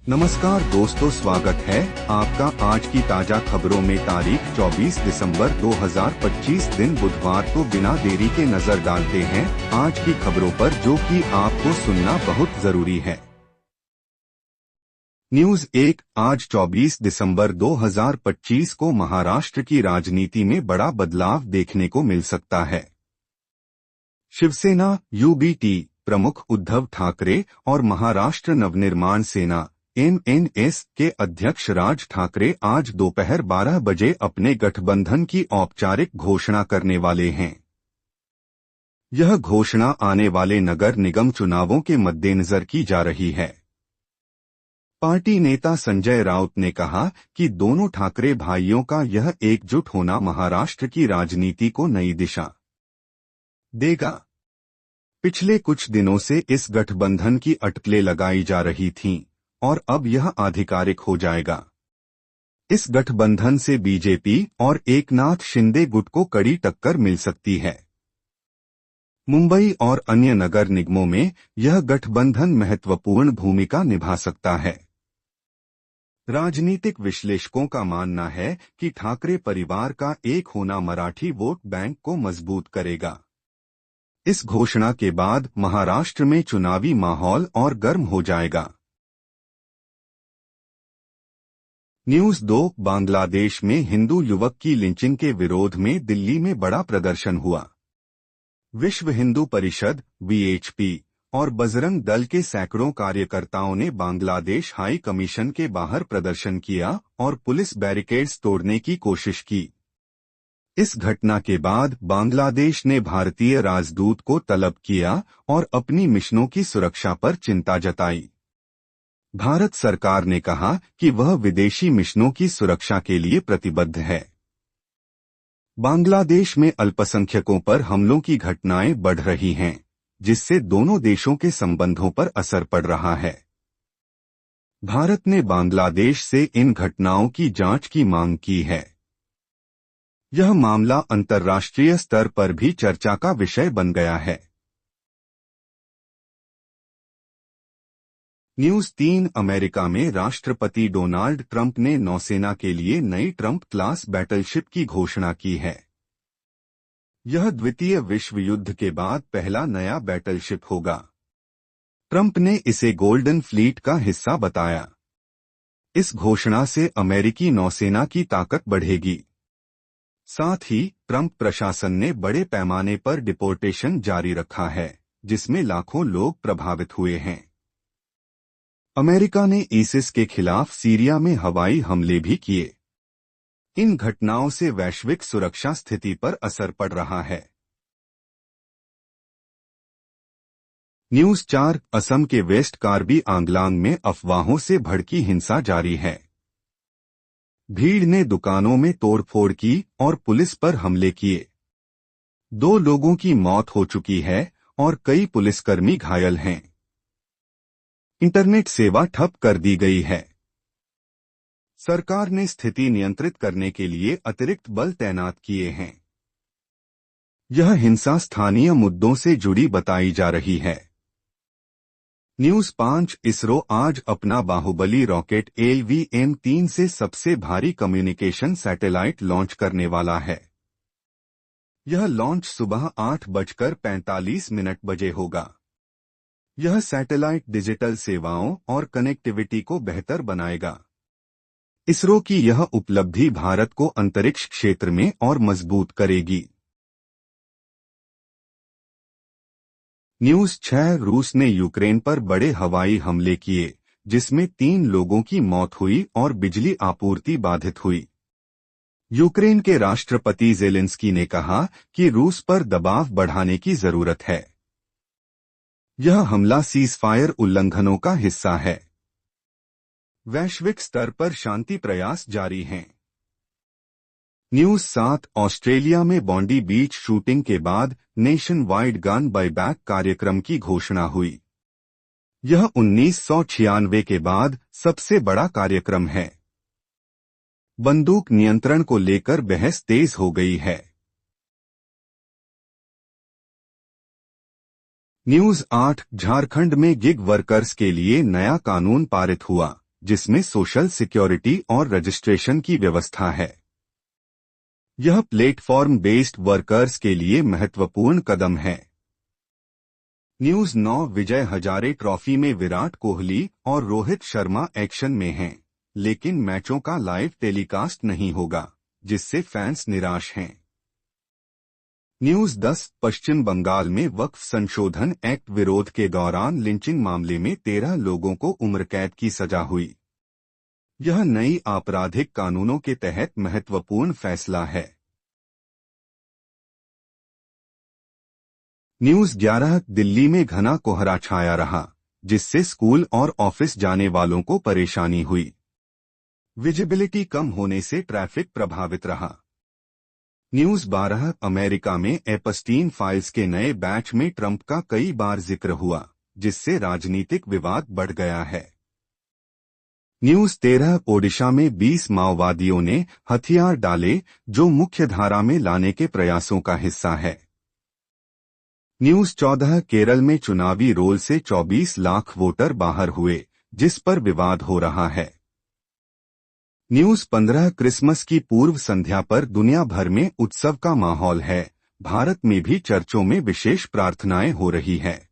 नमस्कार दोस्तों, स्वागत है आपका आज की ताजा खबरों में। तारीख 24 दिसंबर 2025 दिन बुधवार को बिना देरी के नजर डालते हैं आज की खबरों पर, जो कि आपको सुनना बहुत जरूरी है। न्यूज 1। आज 24 दिसंबर 2025 को महाराष्ट्र की राजनीति में बड़ा बदलाव देखने को मिल सकता है। शिवसेना यूबीटी प्रमुख उद्धव ठाकरे और महाराष्ट्र नवनिर्माण सेना एमएनएस के अध्यक्ष राज ठाकरे आज दोपहर 12 बजे अपने गठबंधन की औपचारिक घोषणा करने वाले हैं। यह घोषणा आने वाले नगर निगम चुनावों के मद्देनजर की जा रही है। पार्टी नेता संजय राउत ने कहा कि दोनों ठाकरे भाइयों का यह एकजुट होना महाराष्ट्र की राजनीति को नई दिशा देगा। पिछले कुछ दिनों से इस गठबंधन की अटकलें लगाई जा रही थीं और अब यह आधिकारिक हो जाएगा। इस गठबंधन से बीजेपी और एकनाथ शिंदे गुट को कड़ी टक्कर मिल सकती है। मुंबई और अन्य नगर निगमों में यह गठबंधन महत्वपूर्ण भूमिका निभा सकता है। राजनीतिक विश्लेषकों का मानना है कि ठाकरे परिवार का एक होना मराठी वोट बैंक को मजबूत करेगा। इस घोषणा के बाद महाराष्ट्र में चुनावी माहौल और गर्म हो जाएगा। न्यूज 2। बांग्लादेश में हिंदू युवक की लिंचिंग के विरोध में दिल्ली में बड़ा प्रदर्शन हुआ। विश्व हिंदू परिषद वीएचपी और बजरंग दल के सैकड़ों कार्यकर्ताओं ने बांग्लादेश हाई कमीशन के बाहर प्रदर्शन किया और पुलिस बैरिकेड्स तोड़ने की कोशिश की। इस घटना के बाद बांग्लादेश ने भारतीय राजदूत को तलब किया और अपनी मिशनों की सुरक्षा पर चिंता जताई। भारत सरकार ने कहा कि वह विदेशी मिशनों की सुरक्षा के लिए प्रतिबद्ध है। बांग्लादेश में अल्पसंख्यकों पर हमलों की घटनाएं बढ़ रही हैं, जिससे दोनों देशों के संबंधों पर असर पड़ रहा है। भारत ने बांग्लादेश से इन घटनाओं की जांच की मांग की है। यह मामला अंतर्राष्ट्रीय स्तर पर भी चर्चा का विषय बन गया है। न्यूज 3। अमेरिका में राष्ट्रपति डोनाल्ड ट्रंप ने नौसेना के लिए नई ट्रंप क्लास बैटलशिप की घोषणा की है। यह द्वितीय विश्व युद्ध के बाद पहला नया बैटलशिप होगा। ट्रंप ने इसे गोल्डन फ्लीट का हिस्सा बताया। इस घोषणा से अमेरिकी नौसेना की ताकत बढ़ेगी। साथ ही ट्रंप प्रशासन ने बड़े पैमाने पर डिपोर्टेशन जारी रखा है, जिसमें लाखों लोग प्रभावित हुए हैं। अमेरिका ने ISIS के खिलाफ सीरिया में हवाई हमले भी किए। इन घटनाओं से वैश्विक सुरक्षा स्थिति पर असर पड़ रहा है। न्यूज 4। असम के वेस्ट कार्बी आंगलांग में अफवाहों से भड़की हिंसा जारी है। भीड़ ने दुकानों में तोड़फोड़ की और पुलिस पर हमले किए। 2 लोगों की मौत हो चुकी है और कई पुलिसकर्मी घायल हैं। इंटरनेट सेवा ठप कर दी गई है। सरकार ने स्थिति नियंत्रित करने के लिए अतिरिक्त बल तैनात किए हैं। यह हिंसा स्थानीय मुद्दों से जुड़ी बताई जा रही है। न्यूज 5। इसरो आज अपना बाहुबली रॉकेट LVM-3 से सबसे भारी कम्युनिकेशन सैटेलाइट लॉन्च करने वाला है। यह लॉन्च सुबह 8:45 बजे होगा। यह सैटेलाइट डिजिटल सेवाओं और कनेक्टिविटी को बेहतर बनाएगा। इसरो की यह उपलब्धि भारत को अंतरिक्ष क्षेत्र में और मजबूत करेगी। न्यूज 6। रूस ने यूक्रेन पर बड़े हवाई हमले किए, जिसमें 3 लोगों की मौत हुई और बिजली आपूर्ति बाधित हुई। यूक्रेन के राष्ट्रपति ज़ेलेंस्की ने कहा कि रूस पर दबाव बढ़ाने की जरूरत है। यह हमला सीज़फायर उल्लंघनों का हिस्सा है। वैश्विक स्तर पर शांति प्रयास जारी हैं। न्यूज 7। ऑस्ट्रेलिया में बॉन्डी बीच शूटिंग के बाद नेशन वाइड गन बायबैक कार्यक्रम की घोषणा हुई। यह 1996 के बाद सबसे बड़ा कार्यक्रम है। बंदूक नियंत्रण को लेकर बहस तेज हो गई है। न्यूज 8। झारखंड में गिग वर्कर्स के लिए नया कानून पारित हुआ, जिसमें सोशल सिक्योरिटी और रजिस्ट्रेशन की व्यवस्था है। यह प्लेटफॉर्म बेस्ड वर्कर्स के लिए महत्वपूर्ण कदम है। न्यूज 9 विजय हजारे ट्रॉफी में विराट कोहली और रोहित शर्मा एक्शन में हैं, लेकिन मैचों का लाइव टेलीकास्ट नहीं होगा, जिससे फैंस निराश हैं। न्यूज 10 पश्चिम बंगाल में वक्फ संशोधन एक्ट विरोध के दौरान लिंचिंग मामले में 13 लोगों को उम्र कैद की सजा हुई। यह नई आपराधिक कानूनों के तहत महत्वपूर्ण फैसला है। न्यूज 11 दिल्ली में घना कोहरा छाया रहा, जिससे स्कूल और ऑफिस जाने वालों को परेशानी हुई। विजिबिलिटी कम होने से ट्रैफिक प्रभावित रहा। न्यूज 12 अमेरिका में एपस्टीन फाइल्स के नए बैच में ट्रंप का कई बार जिक्र हुआ, जिससे राजनीतिक विवाद बढ़ गया है। न्यूज 13 ओडिशा में 20 माओवादियों ने हथियार डाले, जो मुख्यधारा में लाने के प्रयासों का हिस्सा है। न्यूज 14 केरल में चुनावी रोल से 24 लाख वोटर बाहर हुए, जिस पर विवाद हो रहा है। न्यूज 15 क्रिसमस की पूर्व संध्या पर दुनिया भर में उत्सव का माहौल है। भारत में भी चर्चों में विशेष प्रार्थनाएं हो रही है।